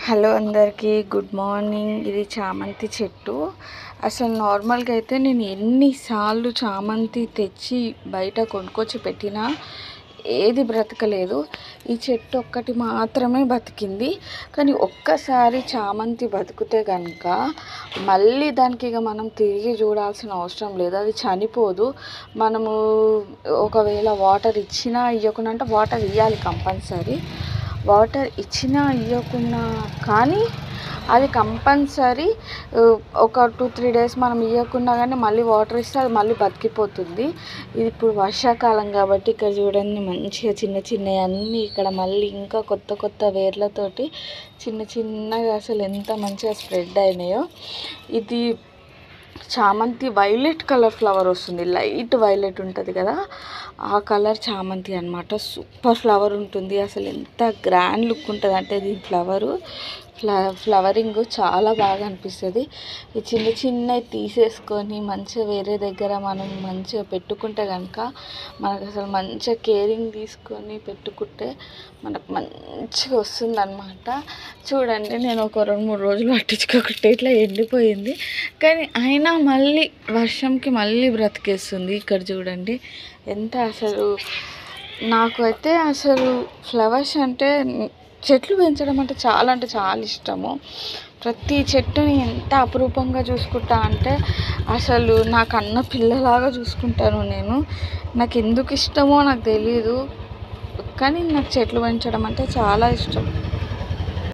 Hello అందరికీ good morning. ఇది చామంతి చెట్టు. అసలు నార్మల్గా అయితే నేను ఎన్నిసార్లు చామంతి తెచ్చి బయట కొనుక్కొచ్చి పెట్టినా ఏది బ్రతకలేదు. ఈ చెట్టు ఒక్కటి మాత్రమే బతికింది. కానీ ఒక్కసారి చామంతి బతికితే కనుక మళ్ళీ దానికి ఇక మనం తిరిగి చూడాల్సిన అవసరం లేదు. అది చనిపోదు. మనము ఒకవేళ వాటర్ ఇచ్చినా ఇవ్వకుండా, అంటే వాటర్ ఇవ్వాలి కంపల్సరీ. వాటర్ ఇచ్చినా ఇవ్వకున్నా కానీ అది కంపల్సరీ ఒక 2-3 డేస్ మనం ఇవ్వకున్నా కానీ మళ్ళీ వాటర్ ఇస్తే అది మళ్ళీ బతికిపోతుంది. ఇది ఇప్పుడు వర్షాకాలం కాబట్టి ఇక్కడ చూడండి మంచిగా చిన్న చిన్నవి అన్నీ ఇక్కడ మళ్ళీ ఇంకా కొత్త కొత్త వేర్లతోటి చిన్న చిన్నగా అసలు ఎంత మంచిగా స్ప్రెడ్ అయినాయో. ఇది చామంతి వైలెట్ కలర్ ఫ్లవర్ వస్తుంది. లైట్ వైలెట్ ఉంటుంది కదా, ఆ కలర్ చామంతి అనమాట. సూపర్ ఫ్లవర్ ఉంటుంది. అసలు ఎంత గ్రాండ్ లుక్ ఉంటుంది అంటే దీని ఫ్లవరింగ్ చాలా బాగా అనిపిస్తుంది. ఈ చిన్న చిన్నవి తీసేసుకొని మంచిగా వేరే దగ్గర మనం మంచిగా పెట్టుకుంటే కనుక మనకు అసలు మంచిగా కేరింగ్ తీసుకొని పెట్టుకుంటే మనకు మంచిగా వస్తుంది అనమాట. చూడండి నేను ఒక 2-3 రోజులు పట్టించుకోకుంటే ఇట్లా ఎండిపోయింది, కానీ అయినా మళ్ళీ వర్షంకి మళ్ళీ బ్రతికేస్తుంది. ఇక్కడ చూడండి ఎంత అసలు. నాకు అయితే అసలు ఫ్లవర్స్ అంటే, చెట్లు పెంచడం అంటే చాలా ఇష్టము. ప్రతి చెట్టుని ఎంత అపురూపంగా చూసుకుంటా అంటే అసలు నాకు అన్న పిల్లలాగా చూసుకుంటాను నేను. నాకు ఎందుకు ఇష్టమో నాకు తెలీదు, కానీ నాకు చెట్లు పెంచడం అంటే చాలా ఇష్టం.